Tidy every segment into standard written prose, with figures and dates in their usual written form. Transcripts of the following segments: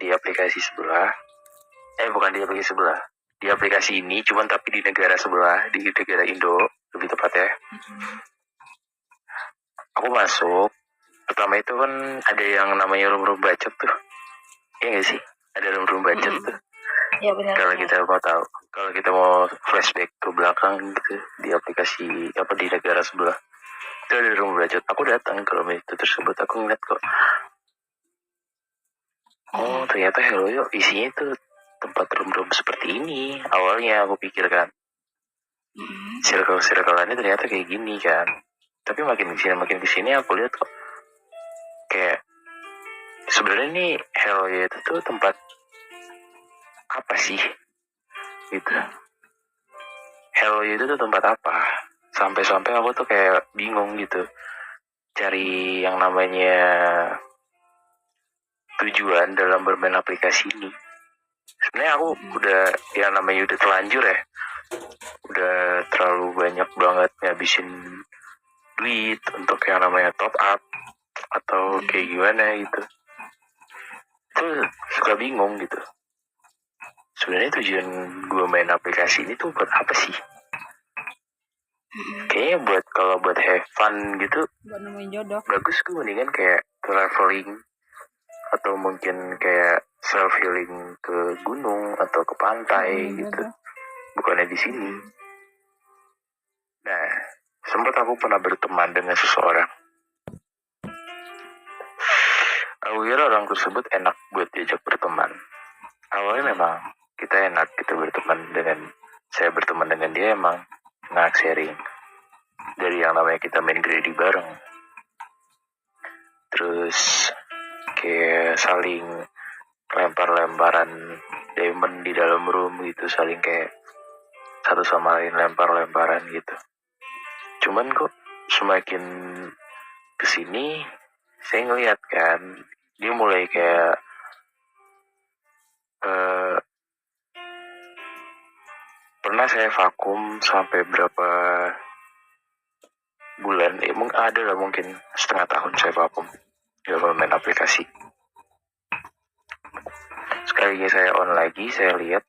di aplikasi sebelah. Bukan di aplikasi sebelah. Di aplikasi ini, cuman tapi di negara sebelah, di negara Indo, lebih tepatnya. Aku masuk. Pertama itu kan ada yang namanya room bacot tuh. Iya gak sih? Ada room bacot tuh. Ya benar. Kalau kita mau tahu, kalau kita mau flashback ke belakang gitu di aplikasi di negara sebelah, itu ada room bacot. Aku datang ke room itu tersebut, aku ngeliat kok. Oh ternyata Hello Yo isinya itu tempat room seperti ini. Awalnya aku pikirkan circle-circleannya ternyata kayak gini kan. Tapi makin kesini aku lihat kok kayak sebenarnya nih Hello Yo itu tuh tempat apa sih gitu. Hello Yo itu tuh tempat apa? Sampai aku tuh kayak bingung gitu cari yang namanya tujuan dalam bermain aplikasi ini. Sebenarnya aku udah yang namanya udah terlanjur ya, udah terlalu banyak banget ngabisin duit untuk yang namanya top up atau kayak gimana gitu. Itu suka bingung gitu. Sebenarnya tujuan gue main aplikasi ini tuh buat apa sih? Kayaknya buat have fun gitu. Buat nemuin jodoh. Bagus gue mendingan kayak traveling atau mungkin kayak self healing ke gunung atau ke pantai gitu. Bukannya di sini. Nah, sempat aku pernah berteman dengan seseorang. Aku kira orang tersebut enak buat diajak berteman. Awalnya memang kita enak kita saya berteman dengan dia emang enak sharing. Dari yang namanya kita main greedy bareng. Terus kayak saling lempar-lemparan diamond di dalam room gitu, saling kayak satu sama lain lempar-lemparan gitu. Cuman kok semakin kesini saya ngeliat kan dia mulai kayak pernah saya vakum sampai berapa bulan, ada lah mungkin setengah tahun saya vakum dalam main aplikasi. Sekalinya saya on lagi, saya lihat,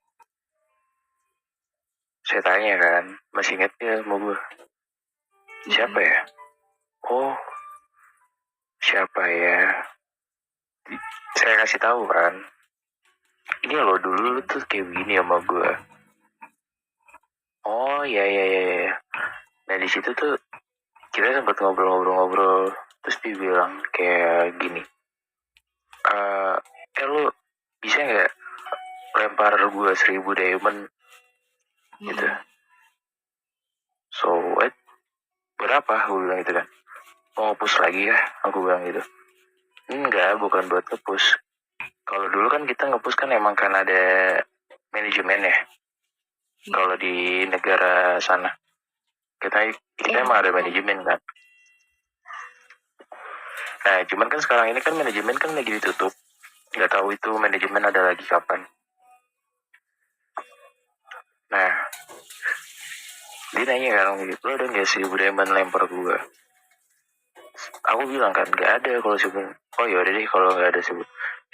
saya tanya kan, masih ingat ya sama gue? Siapa ya? Oh, siapa ya? Saya kasih tahu kan, ini lo dulu tuh kayak begini sama gue. Oh ya. Nah di situ tuh kita sempat ngobrol, terus dia bilang kayak gini, lo bisa nggak lempar gue 1000 diamond gitu. So what? Berapa? Gue bilang gitu kan. Mau nge-push lagi ya? Aku bilang gitu. Enggak, bukan buat nge-push. Kalau dulu kan kita nge-push kan emang kan ada manajemen ya. Kalau di negara sana kita emang ada manajemen kan. Nah cuman kan sekarang ini kan manajemen kan lagi ditutup. Nggak tahu itu manajemen ada lagi kapan. Nah dia nanya kan, lo ada nggak sih diamond lempar gue? Aku bilang kan nggak ada kalau sih. Oh ya udah deh kalau nggak ada sih.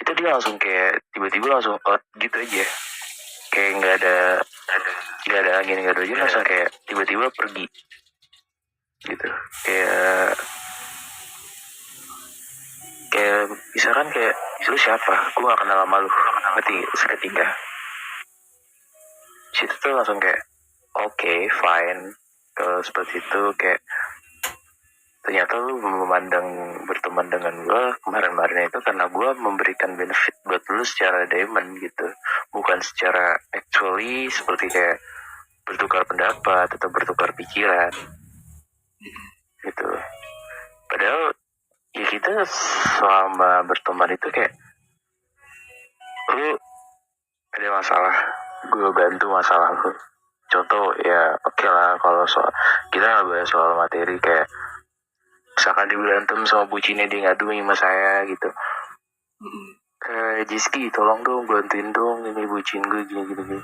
Itu dia langsung kayak tiba-tiba langsung out gitu aja. Kayak nggak ada angin nggak ada hujan, langsung kayak tiba-tiba pergi gitu. Kayak misalkan kayak lu siapa? Gue gak kenal sama lu. Ngerti seketika. Situ tuh langsung kayak okay, fine. Kalau seperti itu kayak ternyata lu berteman dengan gue kemarin-kemarin itu karena gue memberikan benefit buat lu secara diamond gitu, bukan secara actually seperti kayak bertukar pendapat atau bertukar pikiran gitu. Padahal ya kita selama berteman itu kayak lu ada masalah gue bantu masalah lu. Contoh ya oke lah kalau kita nggak bahas soal materi kayak misalkan diberantem sama bucinnya dia ngaduin sama saya gitu. Jiski tolong dong bantuin dong ini bucin gue gini.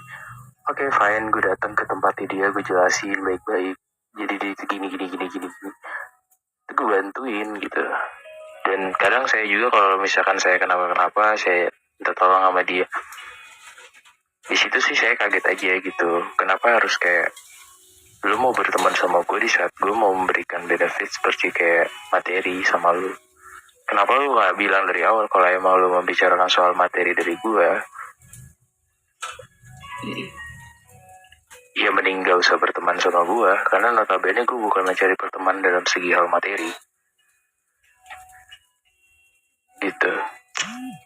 Oke, fine, gue datang ke tempatnya dia, gue jelasin baik-baik. Jadi dia itu gini. Itu gue bantuin gitu. Dan kadang saya juga kalau misalkan saya kenapa-kenapa, saya minta tolong sama dia. Di situ sih saya kaget aja gitu, kenapa harus kayak lu mau berteman sama gue di saat gue mau memberikan benefit seperti kayak materi sama lu. Kenapa lu gak bilang dari awal kalau emang lu membicarakan soal materi dari gue? Ya mending gak usah berteman sama gue, karena notabene gue bukan mencari pertemanan dalam segi hal materi. Gitu.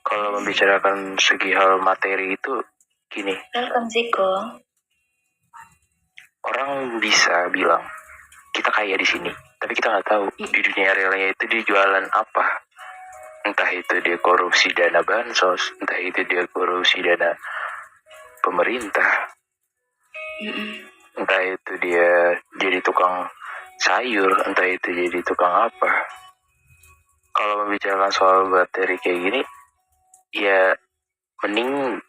Kalau membicarakan segi hal materi itu gini. Welcome Ziko. Orang bisa bilang kita kaya di sini, tapi kita nggak tahu di dunia realnya itu dia jualan apa. Entah itu dia korupsi dana bansos, entah itu dia korupsi dana pemerintah, entah itu dia jadi tukang sayur, entah itu jadi tukang apa. Kalau membicarakan soal materi kayak gini, ya mending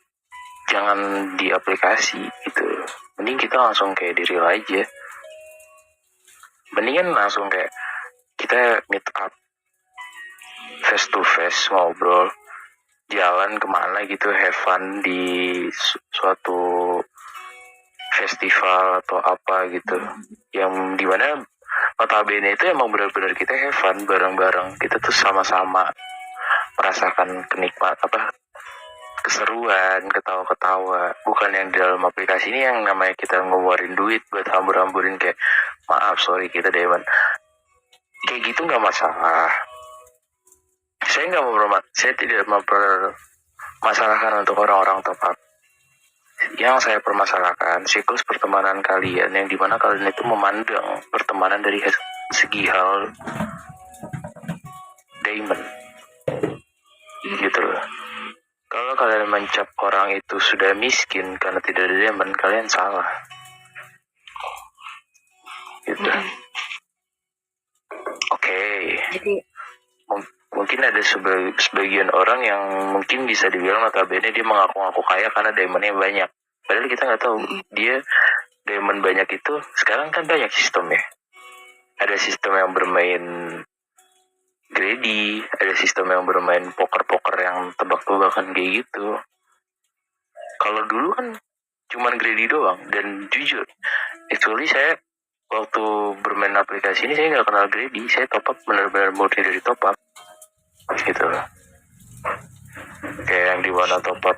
jangan di aplikasi gitu. Mending kita langsung kayak di real aja. Mendingan langsung kayak kita meet up face to face, ngobrol, jalan kemana gitu, have fun di suatu festival atau apa gitu, yang dimana notabene itu emang benar-benar kita have fun bareng-bareng, kita tuh sama-sama merasakan kenikmat keseruan, ketawa-ketawa, bukan yang di dalam aplikasi ini yang namanya kita ngeluarin duit buat hambur-hamburin kayak maaf sorry kita diamond kayak gitu. Nggak masalah, saya tidak mempermasalahkan untuk orang-orang top up. Yang saya permasalahkan siklus pertemanan kalian yang dimana kalian itu memandang pertemanan dari segi hal diamond gitu loh. Kalau kalian mencap orang itu sudah miskin karena tidak ada diamond, kalian salah gitu. Oke. Jadi mungkin ada sebagian orang yang mungkin bisa dibilang notabene dia mengaku-ngaku kaya karena diamondnya banyak. Padahal kita nggak tahu dia diamond banyak itu sekarang kan banyak sistem ya. Ada sistem yang bermain greedy, ada sistem yang bermain poker yang tebak-tebakan kayak gitu. Kalau dulu kan cuman greedy doang, dan jujur, actually saya waktu bermain aplikasi ini saya nggak kenal greedy, saya top up benar-benar murni dari top up gitu loh. Kayak yang dimana top up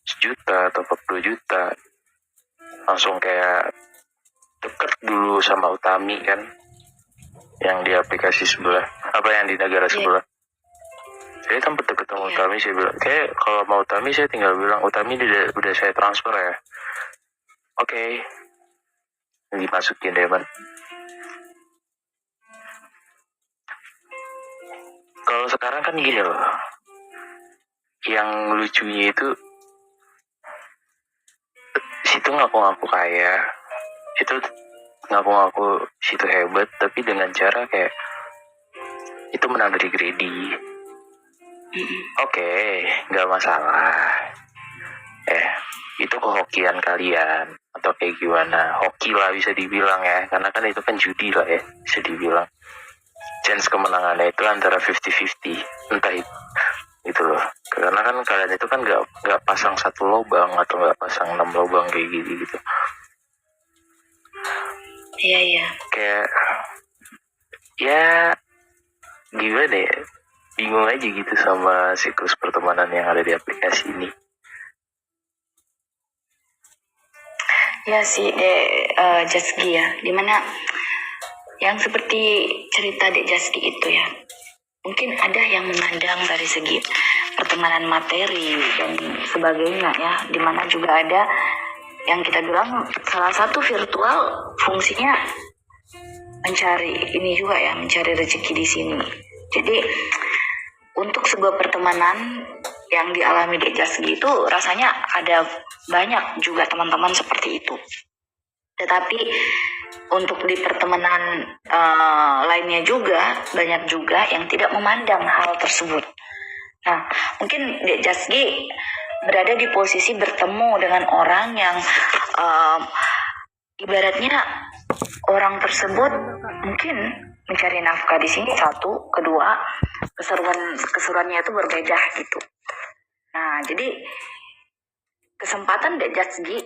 1 juta, top up 2 juta, langsung kayak deket dulu sama Utami kan, yang di aplikasi sebelah, apa yang di negara sebelah. Saya sempat deket sama Utami, saya bilang kayak kalau mau Utami saya tinggal bilang Utami udah saya transfer ya. Oke. Dimasukin Deman. Kalau sekarang kan gini loh, yang lucunya itu situ ngaku-ngaku kaya, itu ngaku-ngaku situ hebat, tapi dengan cara kayak itu menang dari greedy. Oke, nggak masalah. Itu kehokian kalian atau kayak gimana? Hoki lah bisa dibilang ya, karena kan itu kan judi lah ya, bisa dibilang. Chance kemenangannya itu antara 50-50, entah itu loh. Karena kan kalian itu kan nggak pasang 1 lubang atau nggak pasang 6 lubang kayak gitu. Iya. Kayak ya gimana ya? Bingung aja gitu sama siklus pertemanan yang ada di aplikasi ini. Ya sih, Jaski ya, dimana yang seperti cerita Dek Jaski itu ya, mungkin ada yang memandang dari segi pertemanan materi dan sebagainya ya, dimana juga ada yang kita bilang salah satu virtual fungsinya mencari ini juga ya, mencari rezeki di sini. Jadi untuk sebuah pertemanan yang dialami Dek Jaski itu rasanya ada banyak juga teman-teman seperti itu. Tetapi untuk di pertemanan lainnya juga banyak juga yang tidak memandang hal tersebut. Nah, mungkin Dek Jaski berada di posisi bertemu dengan orang yang ibaratnya orang tersebut mungkin mencari nafkah di sini, 1, kedua keseruannya itu berbeda gitu. Nah, jadi kesempatan Dek Jazgi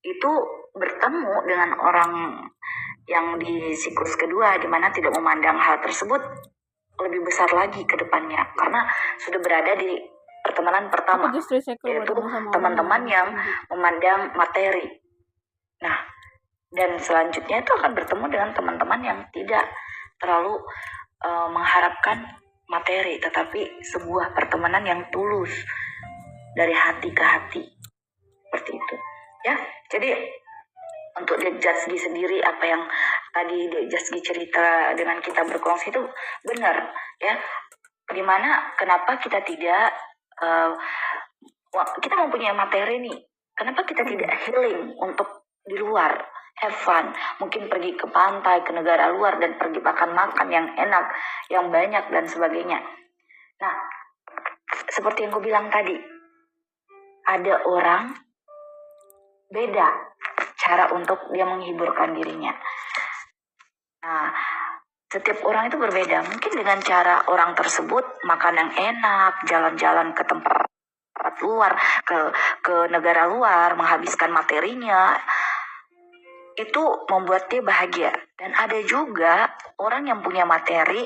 itu bertemu dengan orang yang di siklus kedua, di mana tidak memandang hal tersebut lebih besar lagi ke depannya, karena sudah berada di pertemanan pertama, Aku justru insecure yaitu bertemu sama orang teman-teman yang tinggi. memandang materi. Nah, dan selanjutnya itu akan bertemu dengan teman-teman yang tidak terlalu mengharapkan materi, tetapi sebuah pertemanan yang tulus dari hati ke hati, seperti itu ya. Jadi untuk Dek Jazgi sendiri, apa yang tadi Dek Jazgi cerita dengan kita berkongsi itu benar ya, dimana kenapa kita tidak kita mempunyai materi nih, kenapa kita tidak healing untuk di luar, have fun, mungkin pergi ke pantai, ke negara luar, dan pergi makan yang enak, yang banyak, dan sebagainya. Nah, seperti yang gue bilang tadi, ada orang beda cara untuk dia menghiburkan dirinya. Nah, setiap orang itu berbeda. Mungkin dengan cara orang tersebut makan yang enak, jalan-jalan ke tempat luar, ke negara luar, menghabiskan materinya, itu membuat dia bahagia. Dan ada juga orang yang punya materi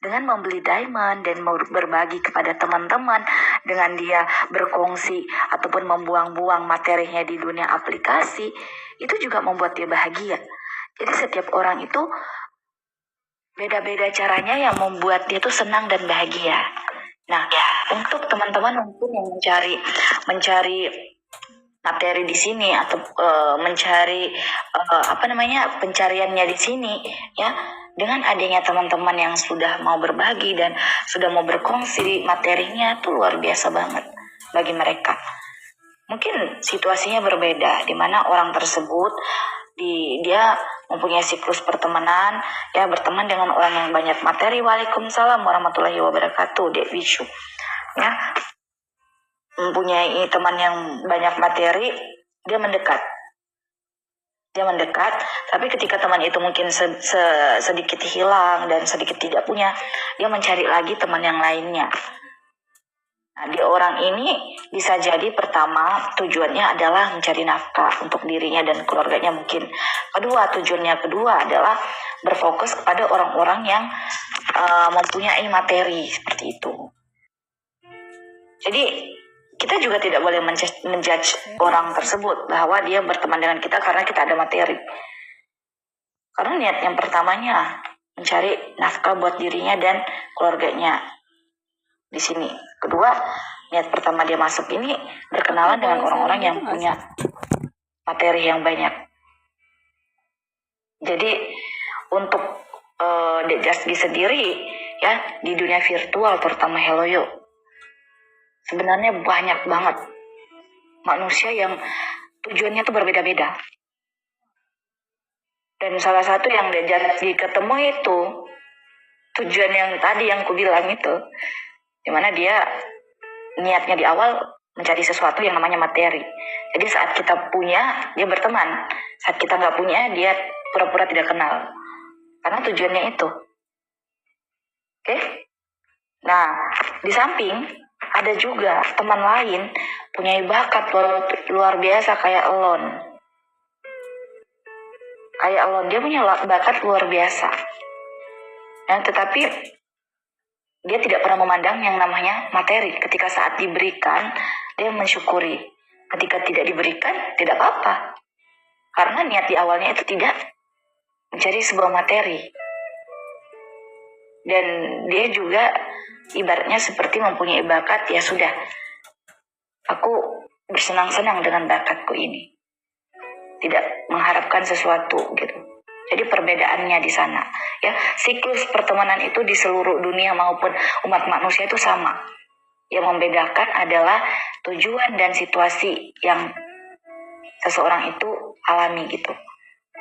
dengan membeli diamond dan berbagi kepada teman-teman, dengan dia berkongsi ataupun membuang-buang materinya di dunia aplikasi, itu juga membuat dia bahagia. Jadi setiap orang itu beda-beda caranya yang membuat dia tuh senang dan bahagia. Nah, untuk teman-teman mungkin yang mencari materi di sini atau mencari pencariannya di sini ya, dengan adanya teman-teman yang sudah mau berbagi dan sudah mau berkongsi materinya, tuh luar biasa banget bagi mereka. Mungkin situasinya berbeda, di mana orang tersebut dia mempunyai siklus pertemanan ya, berteman dengan orang yang banyak materi. Waalaikumsalam warahmatullahi wabarakatuh, Dek Wishu ya. Mempunyai teman yang banyak materi, dia mendekat, tapi ketika teman itu mungkin sedikit hilang dan sedikit tidak punya, dia mencari lagi teman yang lainnya. Nah, di orang ini bisa jadi pertama tujuannya adalah mencari nafkah untuk dirinya dan keluarganya mungkin. Tujuannya kedua adalah berfokus kepada orang-orang yang mempunyai materi, seperti itu. Jadi kita juga tidak boleh menjudge orang tersebut bahwa dia berteman dengan kita karena kita ada materi. Karena niat yang pertamanya mencari nafkah buat dirinya dan keluarganya di sini. Kedua, niat pertama dia masuk ini berkenalan dengan orang-orang yang punya materi yang banyak. Jadi untuk Dek Jazgi sendiri ya, di dunia virtual terutama Helloyo, sebenarnya banyak banget manusia yang tujuannya tuh berbeda-beda. Dan salah satu yang Dek Jazgi ketemu itu tujuan yang tadi yang ku bilang itu, dimana dia niatnya di awal mencari sesuatu yang namanya materi. Jadi saat kita punya, dia berteman. Saat kita nggak punya, dia pura-pura tidak kenal. Karena tujuannya itu. Oke? Nah, di samping ada juga teman lain punya bakat luar biasa kayak Elon. Dia punya bakat luar biasa. Nah, tetapi dia tidak pernah memandang yang namanya materi. Ketika saat diberikan, dia mensyukuri. Ketika tidak diberikan, tidak apa-apa. Karena niat di awalnya itu tidak mencari sebuah materi. Dan dia juga ibaratnya seperti mempunyai bakat, ya sudah, aku bersenang-senang dengan bakatku ini. Tidak mengharapkan sesuatu gitu. Jadi perbedaannya di sana ya. Siklus pertemanan itu di seluruh dunia maupun umat manusia itu sama. Yang membedakan adalah tujuan dan situasi yang seseorang itu alami gitu.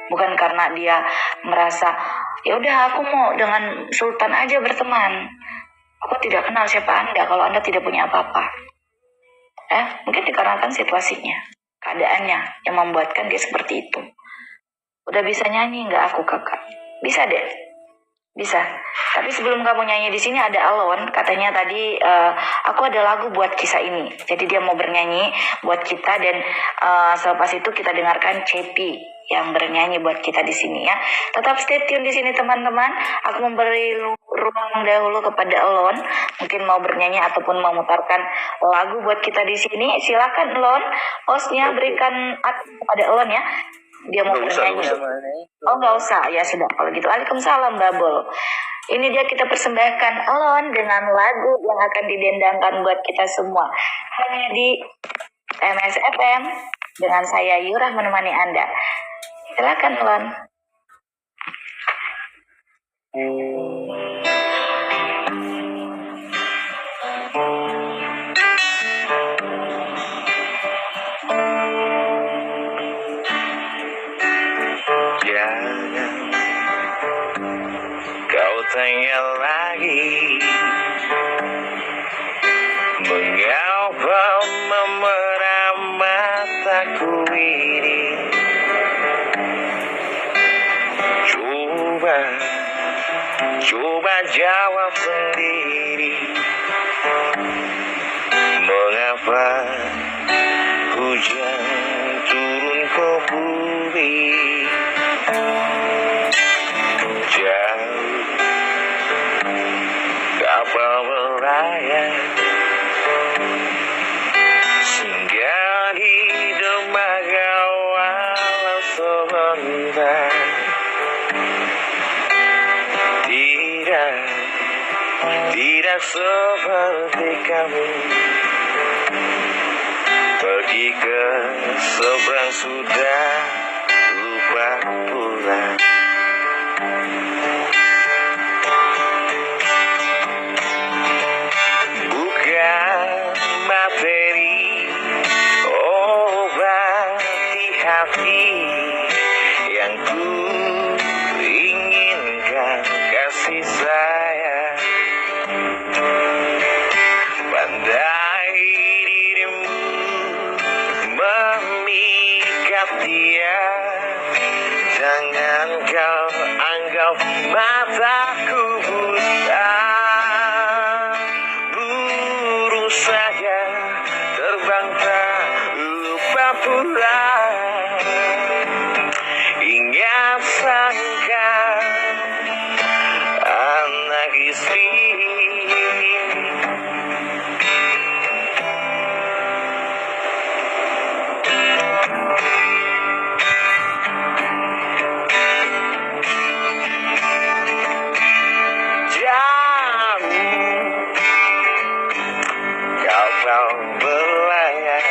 Bukan karena dia merasa ya udah aku mau dengan sultan aja berteman, aku tidak kenal siapa Anda kalau Anda tidak punya apa-apa. Mungkin dikarenakan situasinya, keadaannya yang membuatkan dia seperti itu. Udah bisa nyanyi nggak aku kakak? Bisa deh. Bisa. Tapi sebelum kamu nyanyi di sini ada Alon, katanya tadi aku ada lagu buat kisah ini. Jadi dia mau bernyanyi buat kita dan selepas itu kita dengarkan Cepi yang bernyanyi buat kita di sini ya. Tetap stay tune di sini teman-teman. Aku memberi ruang dahulu kepada Alon, mungkin mau bernyanyi ataupun memutarkan lagu buat kita di sini. Silakan Alon, hostnya berikan kepada Alon ya. Dia mau bernyanyi. Oh nggak usah, ya sudah kalau gitu. Waalaikumsalam Babul. Ini dia kita persembahkan Alon dengan lagu yang akan didendangkan buat kita semua. Hanya di MSFM dengan saya Yurah menemani Anda. Silakan Alon. Jangan kau tanya lagi mengapa memeram mataku ini. Coba jawab sendiri, mengapa hujan turun ke bumi. Jauh kapal berlayar singgah di dermaga walau sebentar. Tidak seperti kamu pergi ke seberang sudah lupa pulang. Bukan materi obati hati yang ku inginkan, kasih sayang. Pandai dirimu memikat dia, jangan kau anggap mataku buta. Burung saja terbang tak lupa pulang. Ingat sangka anak istri. Kapal berlayar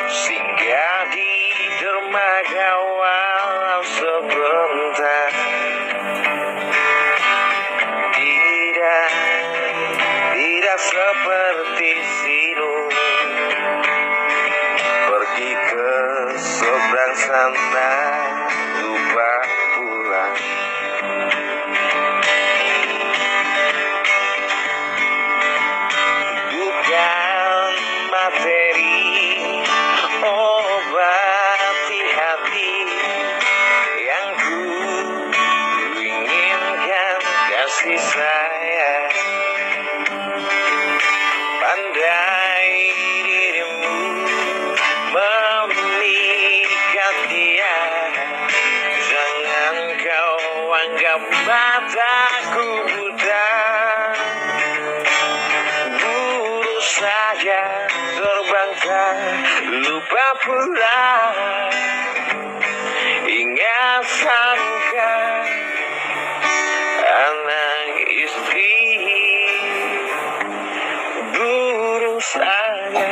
singgah di dermaga walau sebentar. Tidak seperti sinu pergi ke seberang sana lupa pulang. Bukan materi obati hati yang ku inginkan, kasih sayang. Pandai dirimu memikat dia, jangan kau anggap mataku buta. Burung saja terbang tak lupa pulang. Ingat sangka anak istri. Burung saja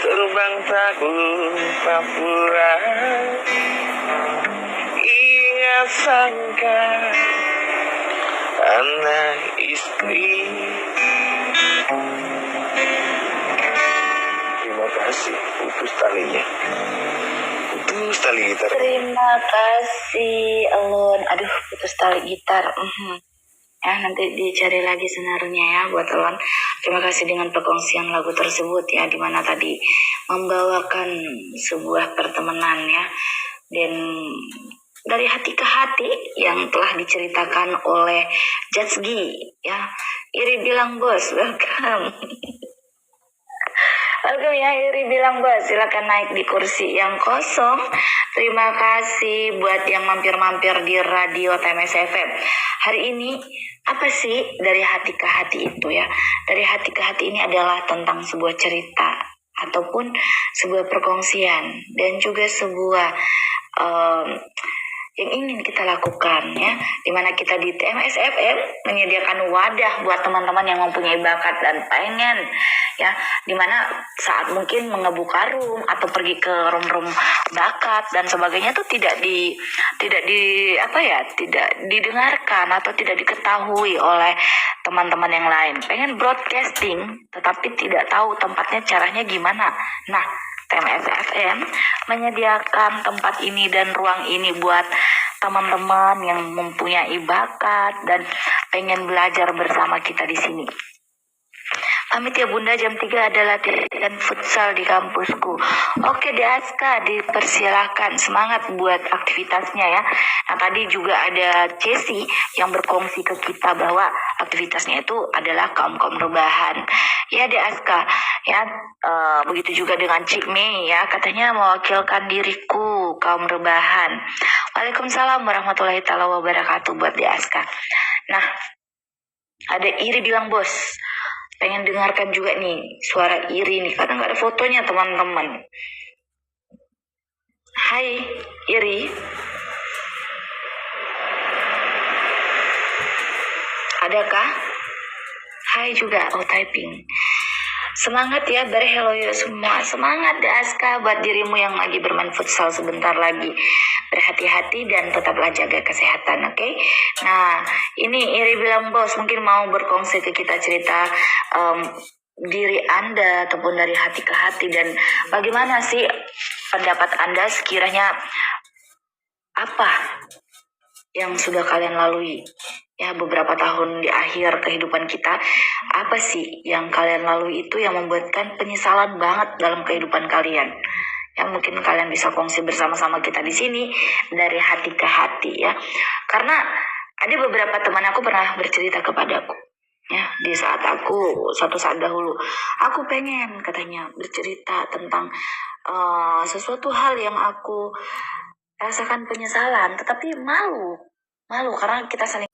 terbang tak lupa pulang. Ingat sangka anak istri. Terima kasih, putus talinya. Putus tali gitar. Terima kasih Alon. Aduh putus tali gitar. Ya nanti dicari lagi senarnya ya buat Alon. Terima kasih dengan perkongsian lagu tersebut ya, dimana tadi membawakan sebuah pertemanan ya, dan dari hati ke hati yang telah diceritakan oleh Jatsgi ya. Iri bilang bos, welcome. Welcome ya Iri bilang bos, silakan naik di kursi yang kosong. Terima kasih buat yang mampir-mampir di radio TMS FM. Hari ini apa sih dari hati ke hati itu ya? Dari hati ke hati ini adalah tentang sebuah cerita ataupun sebuah perkongsian dan juga sebuah yang ingin kita lakukan ya, dimana kita di TMS FM menyediakan wadah buat teman-teman yang mempunyai bakat dan pengen ya, dimana saat mungkin mengebuka room atau pergi ke room-room bakat dan sebagainya itu tidak didengarkan atau tidak diketahui oleh teman-teman yang lain, pengen broadcasting tetapi tidak tahu tempatnya caranya gimana. Nah, TMS FM menyediakan tempat ini dan ruang ini buat teman-teman yang mempunyai bakat dan pengen belajar bersama kita di sini. Pamit ya Bunda, jam 3 ada latihan futsal di kampusku. Oke deh Aska, dipersilakan, semangat buat aktivitasnya ya. Nah tadi juga ada Cesi yang berkongsi ke kita bahwa aktivitasnya itu adalah kaum-kaum rebahan. Ya deh Aska, ya begitu juga dengan Cik Mei ya, katanya mewakilkan diriku kaum rebahan. Waalaikumsalam warahmatullahi wabarakatuh buat deh Aska. Nah, ada Iri bilang bos, pengen dengarkan juga nih suara Iri nih, karena nggak ada fotonya teman-teman. Hai Iri, adakah? Hai juga, oh typing. Semangat ya, hello ya semua. Semangat deh Aska buat dirimu yang lagi bermain futsal sebentar lagi. Berhati-hati dan tetaplah jaga kesehatan, oke? Nah, ini Iri bilang bos, mungkin mau berkongsi ke kita cerita diri Anda ataupun dari hati ke hati, dan bagaimana sih pendapat Anda sekiranya apa yang sudah kalian lalui ya beberapa tahun di akhir kehidupan kita. Apa sih yang kalian lalui itu yang membuatkan penyesalan banget dalam kehidupan kalian? Yang mungkin kalian bisa kongsi bersama-sama kita di sini dari hati ke hati ya. Karena ada beberapa teman aku pernah bercerita kepadaku ya, di saat aku suatu saat dahulu aku pengen katanya bercerita tentang sesuatu hal yang aku rasakan penyesalan, tetapi malu karena kita saling